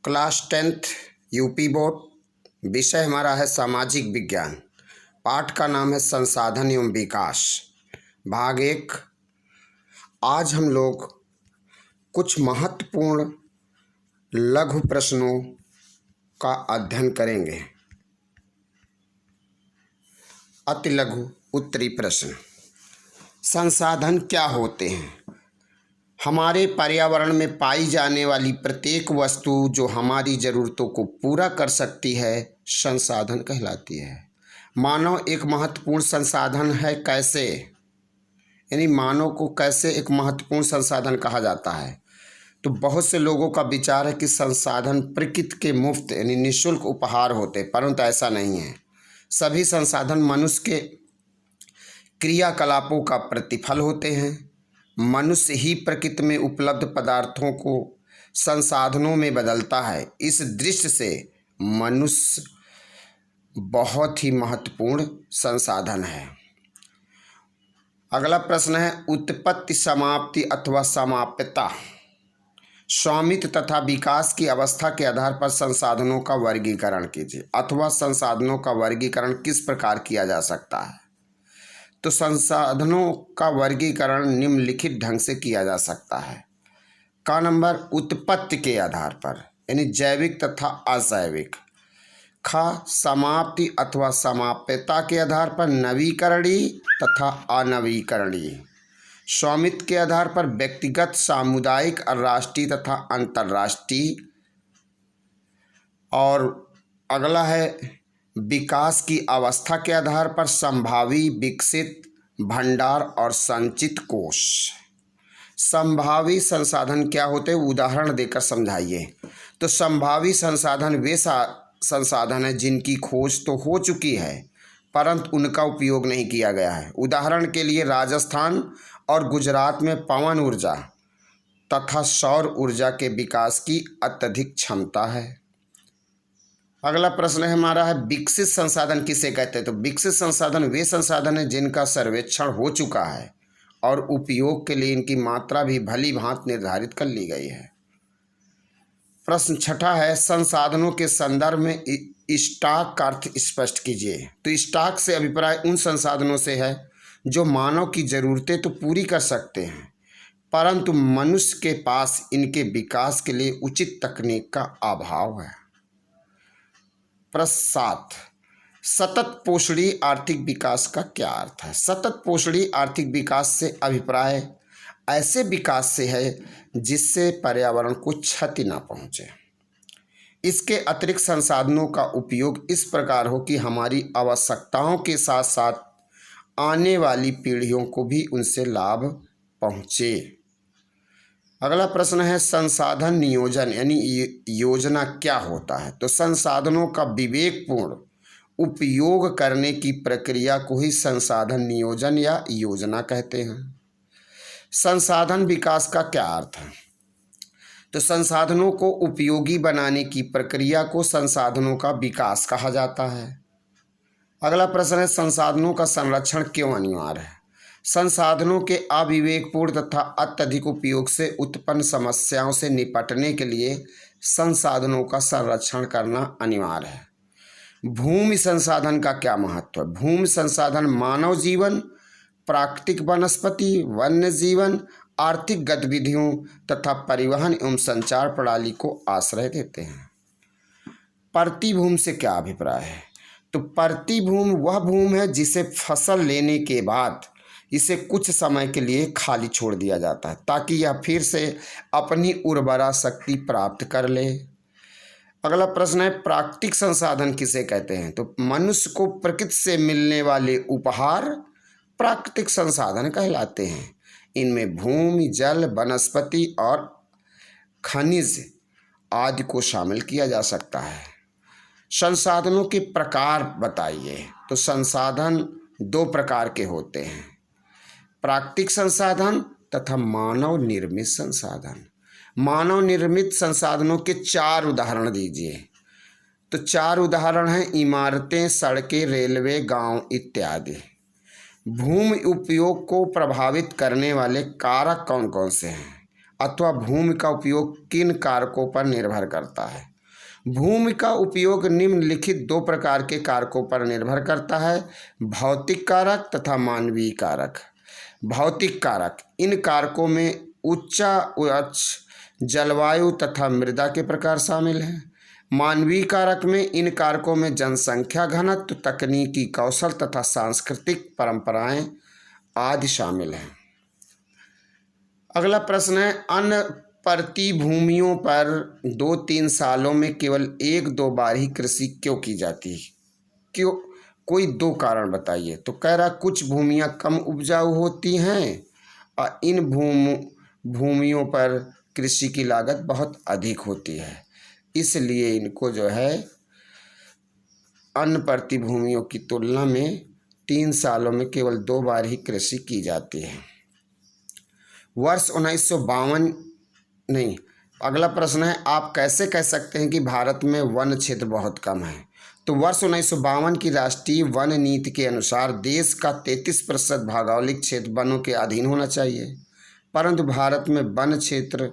Class 10th UP board. विषय हमारा है सामाजिक विज्ञान। पाठ का नाम है संसाधन एवं विकास, भाग 1। आज हम लोग कुछ महत्वपूर्ण लघु प्रश्नों का अध्ययन करेंगे। अति लघु उत्तरी प्रश्न। संसाधन क्या होते हैं? हमारे पर्यावरण में पाई जाने वाली प्रत्येक वस्तु जो हमारी ज़रूरतों को पूरा कर सकती है संसाधन कहलाती है। मानव एक महत्वपूर्ण संसाधन है। कैसे? यानी मानव को कैसे एक महत्वपूर्ण संसाधन कहा जाता है? तो बहुत से लोगों का विचार है कि संसाधन प्रकृति के मुफ्त यानी निःशुल्क उपहार होते, परंतु ऐसा नहीं है। सभी संसाधन मनुष्य के क्रियाकलापों का प्रतिफल होते हैं। मनुष्य ही प्रकृति में उपलब्ध पदार्थों को संसाधनों में बदलता है। इस दृष्टि से मनुष्य बहुत ही महत्वपूर्ण संसाधन है। अगला प्रश्न है उत्पत्ति, समाप्ति अथवा समाप्यता, स्वामित्व तथा विकास की अवस्था के आधार पर संसाधनों का वर्गीकरण कीजिए। अथवा संसाधनों का वर्गीकरण किस प्रकार किया जा सकता है? तो संसाधनों का वर्गीकरण निम्नलिखित ढंग से किया जा सकता है। का नंबर उत्पत्ति के आधार पर यानी जैविक तथा अजैविक। खा समाप्ति अथवा समाप्यता के आधार पर नवीकरणीय तथा अनवीकरणीय। स्वामित्व के आधार पर व्यक्तिगत, सामुदायिक, राष्ट्रीय तथा अंतर्राष्ट्रीय। और अगला है विकास की अवस्था के आधार पर संभावी, विकसित, भंडार और संचित कोष। संभावी संसाधन क्या होते हैं? उदाहरण देकर समझाइए। तो संभावी संसाधन वे संसाधन है जिनकी खोज तो हो चुकी है परंतु उनका उपयोग नहीं किया गया है। उदाहरण के लिए राजस्थान और गुजरात में पवन ऊर्जा तथा सौर ऊर्जा के विकास की अत्यधिक क्षमता है। अगला प्रश्न है हमारा है विकसित संसाधन किसे कहते हैं? तो विकसित संसाधन वे संसाधन हैं जिनका सर्वेक्षण हो चुका है और उपयोग के लिए इनकी मात्रा भी भली भांति निर्धारित कर ली गई है। प्रश्न 6 है संसाधनों के संदर्भ में स्टॉक का अर्थ स्पष्ट कीजिए। तो स्टॉक से अभिप्राय उन संसाधनों से है जो मानव की जरूरतें तो पूरी कर सकते हैं परंतु मनुष्य के पास इनके विकास के लिए उचित तकनीक का अभाव है। प्रश्न 7 सतत पोषणीय आर्थिक विकास का क्या अर्थ है? सतत पोषणीय आर्थिक विकास से अभिप्राय ऐसे विकास से है जिससे पर्यावरण को क्षति न पहुंचे। इसके अतिरिक्त संसाधनों का उपयोग इस प्रकार हो कि हमारी आवश्यकताओं के साथ साथ आने वाली पीढ़ियों को भी उनसे लाभ पहुंचे। अगला प्रश्न है संसाधन नियोजन यानी योजना क्या होता है? तो संसाधनों का विवेकपूर्ण उपयोग करने की प्रक्रिया को ही संसाधन नियोजन या योजना कहते हैं। संसाधन विकास का क्या अर्थ है? तो संसाधनों को उपयोगी बनाने की प्रक्रिया को संसाधनों का विकास कहा जाता है। अगला प्रश्न है संसाधनों का संरक्षण क्यों अनिवार्य है? संसाधनों के अविवेकपूर्ण तथा अत्यधिक उपयोग से उत्पन्न समस्याओं से निपटने के लिए संसाधनों का संरक्षण करना अनिवार्य है। भूमि संसाधन का क्या महत्व है? भूमि संसाधन मानव जीवन, प्राकृतिक वनस्पति, वन्य जीवन, आर्थिक गतिविधियों तथा परिवहन एवं संचार प्रणाली को आश्रय देते हैं। प्रतिभूमि से क्या अभिप्राय है? तो प्रतिभूमि वह भूमि है जिसे फसल लेने के बाद इसे कुछ समय के लिए खाली छोड़ दिया जाता है ताकि यह फिर से अपनी उर्वरा शक्ति प्राप्त कर ले। अगला प्रश्न है प्राकृतिक संसाधन किसे कहते हैं? तो मनुष्य को प्रकृति से मिलने वाले उपहार प्राकृतिक संसाधन कहलाते हैं। इनमें भूमि, जल, वनस्पति और खनिज आदि को शामिल किया जा सकता है। संसाधनों के प्रकार बताइए। तो संसाधन 2 प्रकार के होते हैं, प्राकृतिक संसाधन तथा मानव निर्मित संसाधन। मानव निर्मित संसाधनों के 4 उदाहरण दीजिए। तो 4 उदाहरण हैं इमारतें, सड़कें, रेलवे, गांव इत्यादि। भूमि उपयोग को प्रभावित करने वाले कारक कौन कौन से हैं? अथवा भूमि का उपयोग किन कारकों पर निर्भर करता है? भूमि का उपयोग निम्नलिखित दो प्रकार के कारकों पर निर्भर करता है, भौतिक कारक तथा मानवीय कारक। भौतिक कारक, इन कारकों में उच्च जलवायु तथा मृदा के प्रकार शामिल हैं। मानवीय कारक में इन कारकों में जनसंख्या घनत्व, तकनीकी कौशल तथा सांस्कृतिक परंपराएं आदि शामिल हैं। अगला प्रश्न है, अन्य परती भूमियों पर 2-3 सालों में केवल 1-2 बार ही कृषि क्यों की जाती है? क्यों? कोई 2 कारण बताइए। तो कह रहा कुछ भूमियां कम उपजाऊ होती हैं और इन भूमियों पर कृषि की लागत बहुत अधिक होती है, इसलिए इनको जो है अन्य परती भूमियों की तुलना में 3 सालों में केवल 2 बार ही कृषि की जाती है। वर्ष 1952 नहीं, अगला प्रश्न है, आप कैसे कह सकते हैं कि भारत में वन क्षेत्र बहुत कम है? तो वर्ष 1952 की राष्ट्रीय वन नीति के अनुसार देश का 33% भौगोलिक क्षेत्र वनों के अधीन होना चाहिए, परंतु भारत में वन क्षेत्र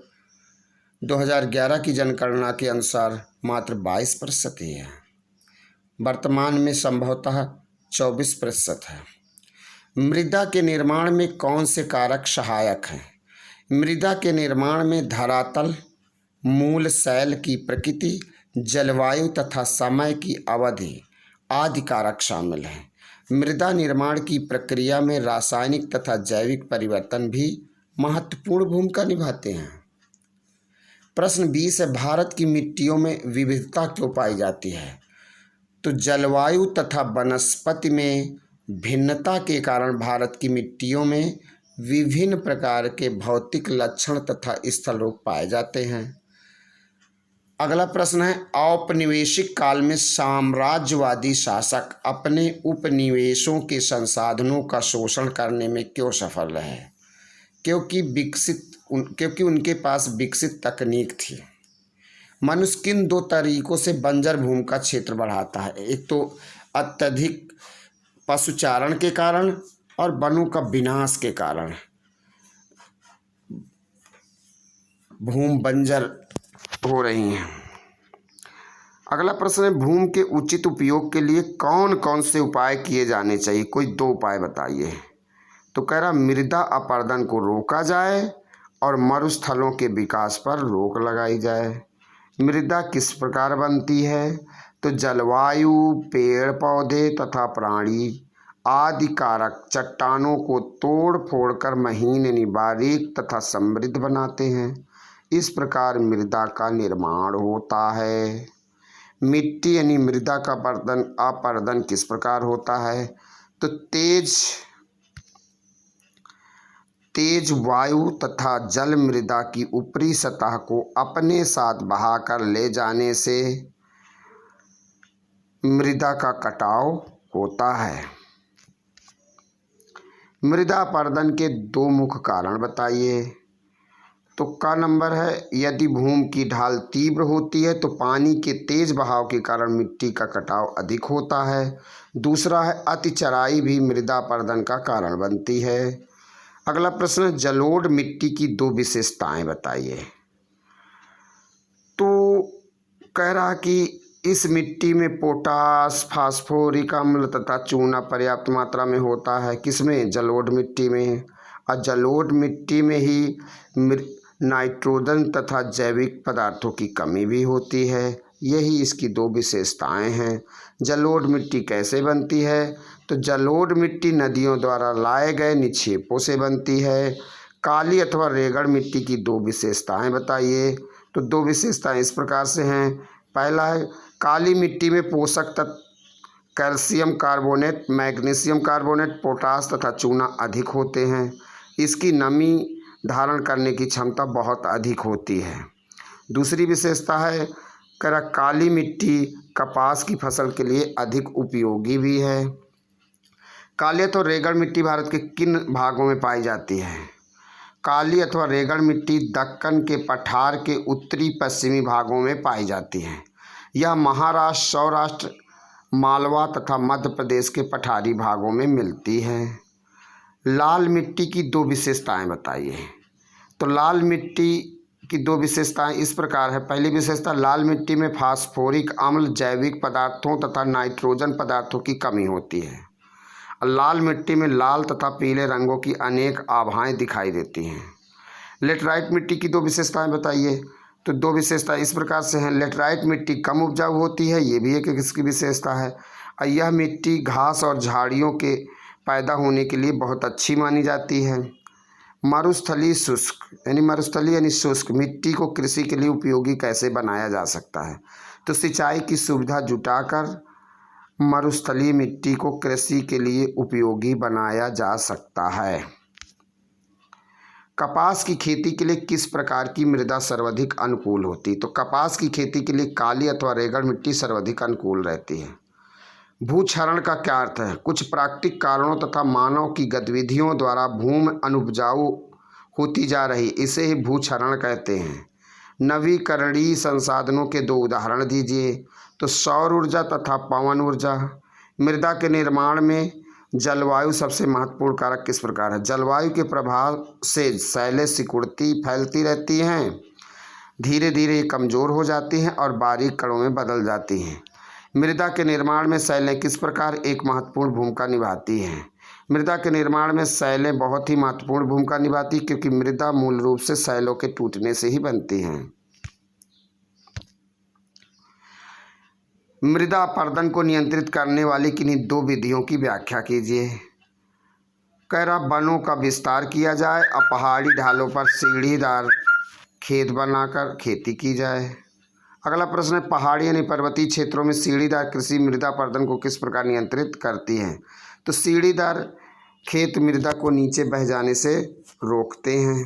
2011 की जनगणना के अनुसार मात्र 22% ही है। वर्तमान में संभवतः 24% है। मृदा के निर्माण में कौन से कारक सहायक हैं? मृदा के निर्माण में धरातल, मूल शैल की प्रकृति, जलवायु तथा समय की अवधि आदि कारक शामिल हैं। मृदा निर्माण की प्रक्रिया में रासायनिक तथा जैविक परिवर्तन भी महत्वपूर्ण भूमिका निभाते हैं। प्रश्न 20 है, भारत की मिट्टियों में विविधता क्यों पाई जाती है? तो जलवायु तथा वनस्पति में भिन्नता के कारण भारत की मिट्टियों में विभिन्न प्रकार के भौतिक लक्षण तथा स्थल रूप पाए जाते हैं। अगला प्रश्न है, औपनिवेशिक काल में साम्राज्यवादी शासक अपने उपनिवेशों के संसाधनों का शोषण करने में क्यों सफल रहे? क्योंकि उनके पास विकसित तकनीक थी। मनुष्य किन 2 तरीकों से बंजर भूमि का क्षेत्र बढ़ाता है? एक तो अत्यधिक पशुचारण के कारण और वनों का विनाश के कारण भूमि बंजर हो रही हैं। अगला प्रश्न है, भूमि के उचित उपयोग के लिए कौन कौन से उपाय किए जाने चाहिए? कोई 2 उपाय बताइए। तो कह रहा मृदा अपरदन को रोका जाए और मरुस्थलों के विकास पर रोक लगाई जाए। मृदा किस प्रकार बनती है? तो जलवायु, पेड़ पौधे तथा प्राणी आदि कारक चट्टानों को तोड़ फोड़ कर महीन यानी बारीक तथा समृद्ध बनाते हैं। इस प्रकार मृदा का निर्माण होता है। मिट्टी यानी मृदा का अपरदन किस प्रकार होता है? तो तेज वायु तथा जल मृदा की ऊपरी सतह को अपने साथ बहाकर ले जाने से मृदा का कटाव होता है। मृदा अपरदन के 2 मुख्य कारण बताइए। तो का नंबर है, यदि भूमि की ढाल तीव्र होती है तो पानी के तेज बहाव के कारण मिट्टी का कटाव अधिक होता है। दूसरा है, अति चराई भी मृदा अपरदन का कारण बनती है। अगला प्रश्न, जलोढ़ मिट्टी की 2 विशेषताएं बताइए। तो कह रहा कि इस मिट्टी में पोटास, फास्फोरिक अम्ल तथा चूना पर्याप्त मात्रा में होता है। किसमें? जलोढ़ मिट्टी में। और जलोढ़ मिट्टी में ही नाइट्रोजन तथा जैविक पदार्थों की कमी भी होती है। यही इसकी 2 विशेषताएं हैं। जलोढ़ मिट्टी कैसे बनती है? तो जलोढ़ मिट्टी नदियों द्वारा लाए गए निक्षेपों से बनती है। काली अथवा रेगड़ मिट्टी की 2 विशेषताएं बताइए। तो 2 विशेषताएं इस प्रकार से हैं। पहला है, काली मिट्टी में पोषक तत्व calcium carbonate, magnesium carbonate, potash तथा चूना अधिक होते हैं। इसकी नमी धारण करने की क्षमता बहुत अधिक होती है। दूसरी विशेषता है, काली मिट्टी कपास की फसल के लिए अधिक उपयोगी भी है। काली अथवा रेगड़ मिट्टी भारत के किन भागों में पाई जाती है? काली अथवा रेगड़ मिट्टी दक्कन के पठार के उत्तरी पश्चिमी भागों में पाई जाती है। यह महाराष्ट्र, सौराष्ट्र, मालवा तथा मध्य प्रदेश के पठारी भागों में मिलती है। लाल मिट्टी की 2 विशेषताएं बताइए। तो लाल मिट्टी की दो विशेषताएं इस प्रकार है। पहली विशेषता, लाल मिट्टी में फास्फोरिक अम्ल, जैविक पदार्थों तथा नाइट्रोजन पदार्थों की कमी होती है। लाल मिट्टी में लाल तथा पीले रंगों की अनेक आभाएं दिखाई देती हैं। लेटराइट मिट्टी की दो विशेषताएं बताइए। तो दो विशेषताएं इस प्रकार से हैं। लेटराइट मिट्टी कम उपजाऊ होती है, ये भी एक इसकी विशेषता है। और यह मिट्टी घास और झाड़ियों के पैदा होने के लिए बहुत अच्छी मानी जाती है। मरुस्थलीय शुष्क यानी शुष्क मिट्टी को कृषि के लिए उपयोगी कैसे बनाया जा सकता है? तो सिंचाई की सुविधा जुटाकर मरुस्थलीय मिट्टी को कृषि के लिए उपयोगी बनाया जा सकता है। कपास की खेती के लिए किस प्रकार की मृदा सर्वाधिक अनुकूल होती? तो कपास की खेती के लिए काली अथवा रेगड़ मिट्टी सर्वाधिक अनुकूल रहती है। भूक्षरण का क्या अर्थ है? कुछ प्राकृतिक कारणों तथा मानव की गतिविधियों द्वारा भूमि अनुपजाऊ होती जा रही, इसे ही भूक्षरण कहते हैं। नवीकरणीय संसाधनों के दो उदाहरण दीजिए। तो सौर ऊर्जा तथा पवन ऊर्जा। मृदा के निर्माण में जलवायु सबसे महत्वपूर्ण कारक किस प्रकार है? जलवायु के प्रभाव से शैलें सिकुड़ती फैलती रहती हैं, धीरे धीरे ये कमज़ोर हो जाती हैं और बारीक कणों में बदल जाती हैं। मृदा के निर्माण में शैलें किस प्रकार एक महत्वपूर्ण भूमिका निभाती हैं? मृदा के निर्माण में शैलें बहुत ही महत्वपूर्ण भूमिका निभाती हैं, क्योंकि मृदा मूल रूप से शैलों के टूटने से ही बनती हैं। मृदा अपरदन को नियंत्रित करने वाली किन्हीं दो विधियों की व्याख्या कीजिए। कह रहा वनों का विस्तार किया जाए और पहाड़ी ढालों पर सीढ़ीदार खेत बनाकर खेती की जाए। अगला प्रश्न है, पहाड़ी यानी पर्वतीय क्षेत्रों में सीढ़ीदार कृषि मृदा अपरदन को किस प्रकार नियंत्रित करती है? तो सीढ़ीदार खेत मृदा को नीचे बह जाने से रोकते हैं।